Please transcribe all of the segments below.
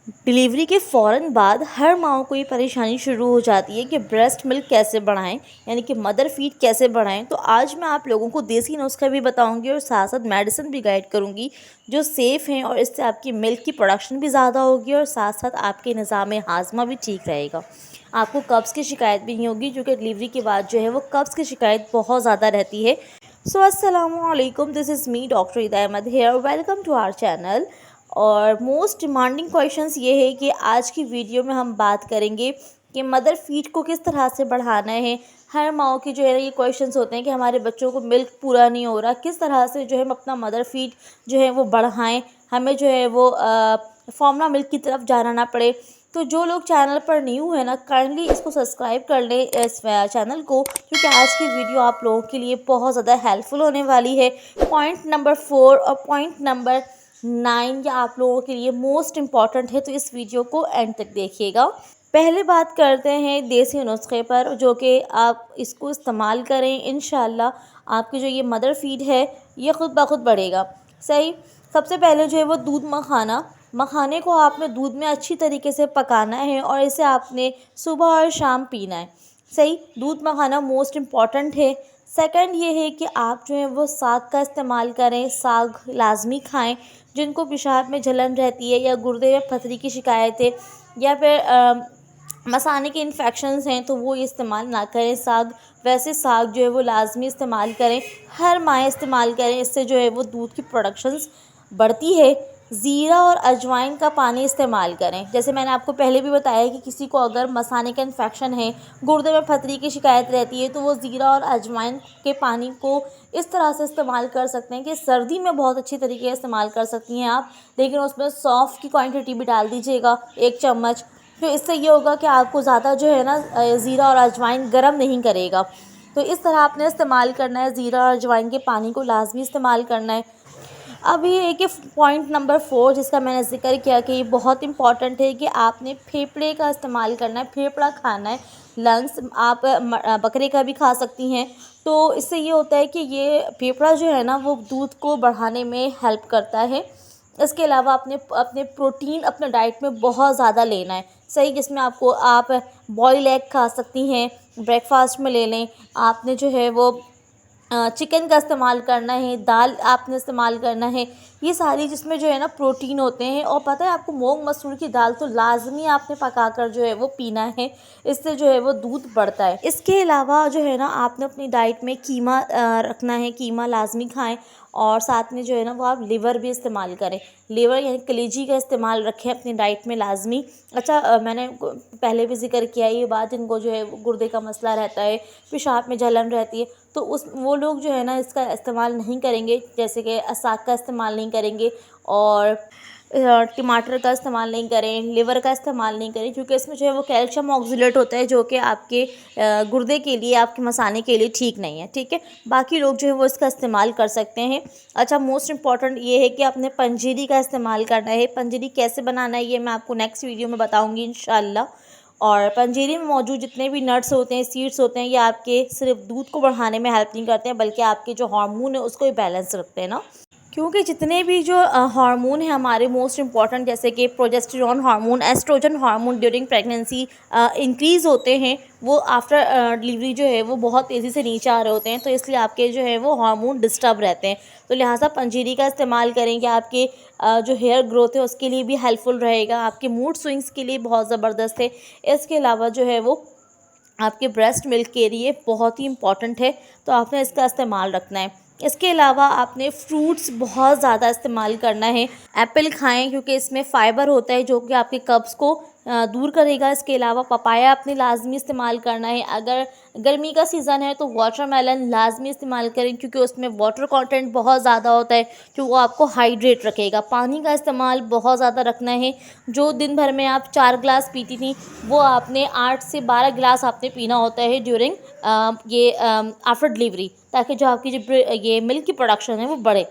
Delivery के फ़ौरन बाद हर माँओं को ये परेशानी शुरू हो जाती है कि ब्रेस्ट मिल्क कैसे बढ़ाएं, यानी कि मदर फीड कैसे बढ़ाएं। तो आज मैं आप लोगों को देसी नुस्खा भी बताऊंगी और साथ साथ मेडिसिन भी गाइड करूंगी जो सेफ़ हैं, और इससे आपकी मिल्क की प्रोडक्शन भी ज़्यादा होगी और साथ साथ आपके निज़ाम हाजमा भी ठीक रहेगा। आपको कब्ज़ की शिकायत भी नहीं होगी, क्योंकि डिलीवरी के बाद जो है वो कब्ज़ की शिकायत बहुत ज़्यादा रहती है। सो अस्सलामुअलैकुम, this is me doctor Eida Ahmed here, welcome to our channel. और मोस्ट डिमांडिंग क्वेश्चंस ये है कि आज की वीडियो में हम बात करेंगे कि मदर फीड को किस तरह से बढ़ाना है। हर माओ के जो है ये क्वेश्चंस होते हैं कि हमारे बच्चों को मिल्क पूरा नहीं हो रहा, किस तरह से जो है हम अपना मदर फीड जो है वो बढ़ाएं, हमें जो है वो फॉर्मूला मिल्क की तरफ जाना ना पड़े। तो जो लोग चैनल पर न्यू है ना, काइंडली इसको सब्सक्राइब कर लें इस चैनल को, क्योंकि आज की वीडियो आप लोगों के लिए बहुत ज़्यादा हेल्पफुल होने वाली है। पॉइंट नंबर 4 और पॉइंट नंबर 9 या आप लोगों के लिए मोस्ट इम्पॉर्टेंट है, तो इस वीडियो को एंड तक देखिएगा। पहले बात करते हैं देसी नुस्खे पर, जो कि आप इसको इस्तेमाल करें, इंशाल्लाह आपकी जो ये मदर फीड है ये ख़ुद ब खुद बढ़ेगा। सही। सबसे पहले जो है वो दूध मखाने को आपने दूध में अच्छी तरीके से पकाना है और इसे आपने सुबह और शाम पीना है। सही। दूध मखाना मोस्ट इम्पॉर्टेंट है। सेकंड ये है कि आप जो है वो साग का इस्तेमाल करें, साग लाजमी खाएं। जिनको पेशाब में जलन रहती है या गुर्दे में पथरी की शिकायत है या फिर मसाने के इन्फेक्शंस हैं, तो वो इस्तेमाल ना करें साग। वैसे साग जो है वो लाजमी इस्तेमाल करें, हर माह इस्तेमाल करें, इससे जो है वो दूध की प्रोडक्शंस बढ़ती है। ज़ीरा और अजवाइन का पानी इस्तेमाल करें। जैसे मैंने आपको पहले भी बताया कि किसी को अगर मसाने का इन्फेक्शन है, गुर्दे में पथरी की शिकायत रहती है, तो वो ज़ीरा और अजवाइन के पानी को इस तरह से इस्तेमाल कर सकते हैं कि सर्दी में बहुत अच्छी तरीके से इस्तेमाल कर सकती हैं आप। लेकिन उसमें सौंफ की क्वांटिटी भी डाल दीजिएगा 1 चम्मच। तो इससे ये होगा कि आपको ज़्यादा जो है ना ज़ीरा और अजवाइन गर्म नहीं करेगा। तो इस तरह आपने इस्तेमाल करना है, ज़ीरा और अजवाइन के पानी को लाजमी इस्तेमाल करना है। अब ये है कि पॉइंट नंबर 4 जिसका मैंने ज़िक्र किया कि ये बहुत इंपॉर्टेंट है कि आपने फेफड़े का इस्तेमाल करना है, फेफड़ा खाना है। लंग्स आप बकरे का भी खा सकती हैं। तो इससे ये होता है कि ये फेफड़ा जो है ना वो दूध को बढ़ाने में हेल्प करता है। इसके अलावा अपने अपने प्रोटीन अपने डाइट में बहुत ज़्यादा लेना है। सही। जिसमें आप बॉयल एग खा सकती हैं, ब्रेकफास्ट में ले लें। आपने जो है वो चिकन का इस्तेमाल करना है, दाल आपने इस्तेमाल करना है। ये सारी जिसमें जो है ना प्रोटीन होते हैं। और पता है आपको, मूंग मसूर की दाल तो लाजमी आपने पकाकर जो है वो पीना है, इससे जो है वो दूध बढ़ता है। इसके अलावा जो है ना आपने अपनी डाइट में कीमा रखना है, कीमा लाजमी खाएं। और साथ में जो है ना वो आप लिवर भी इस्तेमाल करें, लिवर यानी कलेजी का इस्तेमाल रखें अपनी डाइट में लाजमी। अच्छा, मैंने पहले भी जिक्र किया ये बात, जिनको जो है गुर्दे का मसला रहता है, पेशाब में जलन रहती है, तो वो लोग जो है ना इसका इस्तेमाल नहीं करेंगे, जैसे कि साग का इस्तेमाल नहीं करेंगे और टमाटर का इस्तेमाल नहीं करें, लिवर का इस्तेमाल नहीं करें, क्योंकि इसमें जो है वो कैल्शियम ऑक्सीलेट होता है, जो कि आपके गुर्दे के लिए, आपके मसाने के लिए ठीक नहीं है। ठीक है। बाकी लोग जो है वो इसका इस्तेमाल कर सकते हैं। अच्छा, मोस्ट इम्पॉर्टेंट ये है कि आपने पंजीरी का इस्तेमाल करना है। पंजीरी कैसे बनाना है ये मैं आपको नेक्स्ट वीडियो में बताऊँगी इंशाल्लाह। और पंजीरी में मौजूद जितने भी नट्स होते हैं, सीड्स होते हैं, ये आपके सिर्फ दूध को बढ़ाने में हेल्प नहीं करते हैं, बल्कि आपके जो हार्मोन है उसको भी बैलेंस रखते हैं ना। क्योंकि जितने भी जो हार्मोन है हमारे मोस्ट इम्पॉर्टेंट, जैसे कि progesterone hormone, oestrogen hormone during pregnancy increase होते हैं, वो आफ्टर डिलीवरी जो है वो बहुत तेज़ी से नीचे आ रहे होते हैं। तो इसलिए आपके जो है वो हार्मोन डिस्टर्ब रहते हैं। तो लिहाजा पंजीरी का इस्तेमाल करें कि आपके जो हेयर ग्रोथ है उसके लिए भी हेल्पफुल रहेगा, आपके मूड स्विंग्स के लिए बहुत ज़बरदस्त है। इसके अलावा जो है वो आपके ब्रेस्ट मिल्क के लिए बहुत ही इम्पॉर्टेंट है, तो आपने इसका इस्तेमाल रखना है। इसके अलावा आपने फ्रूट्स बहुत ज़्यादा इस्तेमाल करना है। एप्पल खाएं, क्योंकि इसमें फ़ाइबर होता है जो कि आपके कब्ज़ को दूर करेगा। इसके अलावा पपाया आपने लाजमी इस्तेमाल करना है। अगर गर्मी का सीज़न है तो वाटरमेलन लाजमी इस्तेमाल करें, क्योंकि उसमें वाटर कंटेंट बहुत ज़्यादा होता है, जो वो आपको हाइड्रेट रखेगा। पानी का इस्तेमाल बहुत ज़्यादा रखना है। जो दिन भर में आप 4 गिलास पीती थी, वो आपने 8 से 12 गिलास आपने पीना होता है ड्यूरिंग ये आफ्टर डिलीवरी, ताकि जो आपकी जो ये मिल्क की प्रोडक्शन है वो बढ़े।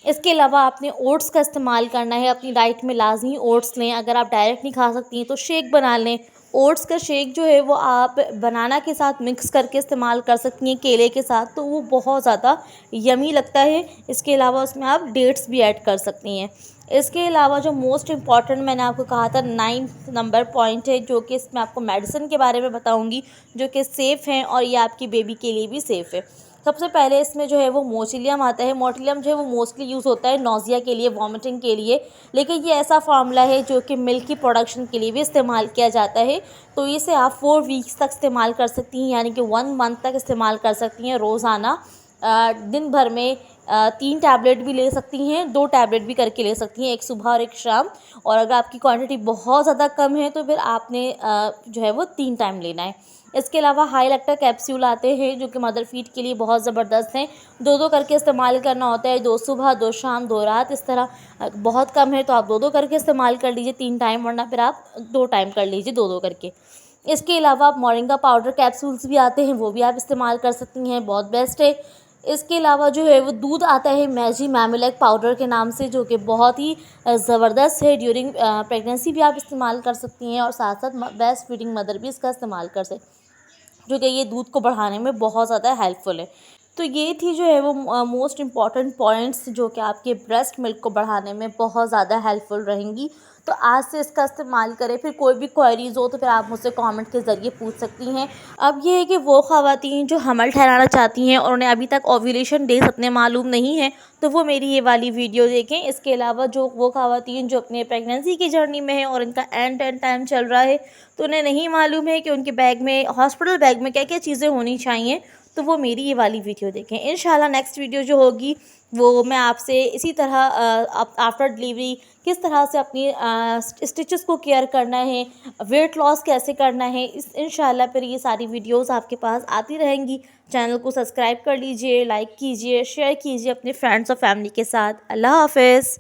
इसके अलावा आपने ओट्स का इस्तेमाल करना है अपनी डाइट में, लाजमी ओट्स लें। अगर आप डायरेक्ट नहीं खा सकती हैं तो शेक बना लें। ओट्स का शेक जो है वो आप बनाना के साथ मिक्स करके इस्तेमाल कर सकती हैं, केले के साथ, तो वो बहुत ज़्यादा यमी लगता है। इसके अलावा उसमें आप डेट्स भी ऐड कर सकती हैं। इसके अलावा जो मोस्ट इम्पॉर्टेंट मैंने आपको कहा था 9th नंबर पॉइंट है, जो कि इसमें आपको मेडिसिन के बारे में बताऊंगी जो कि सेफ़ हैं और ये आपकी बेबी के लिए भी सेफ़ है। सबसे पहले इसमें जो है वो मोटिलियम आता है। मोटिलियम जो है वो मोस्टली यूज़ होता है नौजिया के लिए, वॉमिटिंग के लिए, लेकिन ये ऐसा फार्मूला है जो कि मिल्क की प्रोडक्शन के लिए भी इस्तेमाल किया जाता है। तो इसे आप 4 वीक्स तक इस्तेमाल कर सकती हैं, यानी कि 1 मंथ तक इस्तेमाल कर सकती हैं रोज़ाना। दिन भर में 3 टैबलेट भी ले सकती हैं, 2 टैबलेट भी करके ले सकती हैं, एक सुबह और एक शाम। और अगर आपकी क्वांटिटी बहुत ज़्यादा कम है तो फिर आपने जो है वो 3 टाइम लेना है। इसके अलावा हाई लैक्टा कैप्सूल आते हैं जो कि मदर फीड के लिए बहुत ज़बरदस्त हैं। 2-2 करके इस्तेमाल करना होता है, 2 सुबह 2 शाम 2 रात, इस तरह। बहुत कम है तो आप 2-2 करके इस्तेमाल कर लीजिए 3 टाइम, वरना फिर आप 2 टाइम कर लीजिए 2-2 करके। इसके अलावा आप मोरिंगा पाउडर कैप्सूल्स भी आते हैं, वो भी आप इस्तेमाल कर सकती हैं, बहुत बेस्ट है। इसके अलावा जो है वो दूध आता है मैजी मैमिलेक पाउडर के नाम से, जो कि बहुत ही ज़बरदस्त है। ड्यूरिंग प्रेगनेंसी भी आप इस्तेमाल कर सकती हैं और साथ साथ ब्रेस्ट फीडिंग मदर भी इसका इस्तेमाल कर सकती, जो कि ये दूध को बढ़ाने में बहुत ज़्यादा हेल्पफुल है। तो ये थी जो है वो मोस्ट इम्पॉर्टेंट पॉइंट्स जो कि आपके ब्रेस्ट मिल्क को बढ़ाने में बहुत ज़्यादा हेल्पफुल रहेंगी। तो आज से इसका इस्तेमाल करें। फिर कोई भी क्वेरीज़ हो तो फिर आप मुझसे कमेंट के ज़रिए पूछ सकती हैं। अब ये है कि वो ख़वातीन जो हमल ठहराना चाहती हैं और उन्हें अभी तक ओव्यूलेशन डेज़ अपने मालूम नहीं है, तो वो मेरी ये वाली वीडियो देखें। इसके अलावा जो वो ख़वातीन जो अपने प्रेगनेंसी की जर्नी में हैं और इनका एंड टाइम चल रहा है, तो उन्हें नहीं मालूम है कि उनके बैग में, हॉस्पिटल बैग में क्या क्या चीज़ें होनी चाहिए, तो वो मेरी ये वाली वीडियो देखें। इंशाल्लाह नेक्स्ट वीडियो जो होगी वो मैं आपसे इसी तरह आफ्टर डिलीवरी किस तरह से अपनी स्टिचेस को केयर करना है, वेट लॉस कैसे करना है, इस इंशाल्लाह फिर ये सारी वीडियोस आपके पास आती रहेंगी। चैनल को सब्सक्राइब कर लीजिए, लाइक कीजिए, शेयर कीजिए अपने फ्रेंड्स और फैमिली के साथ। अल्लाह हाफ़िज़।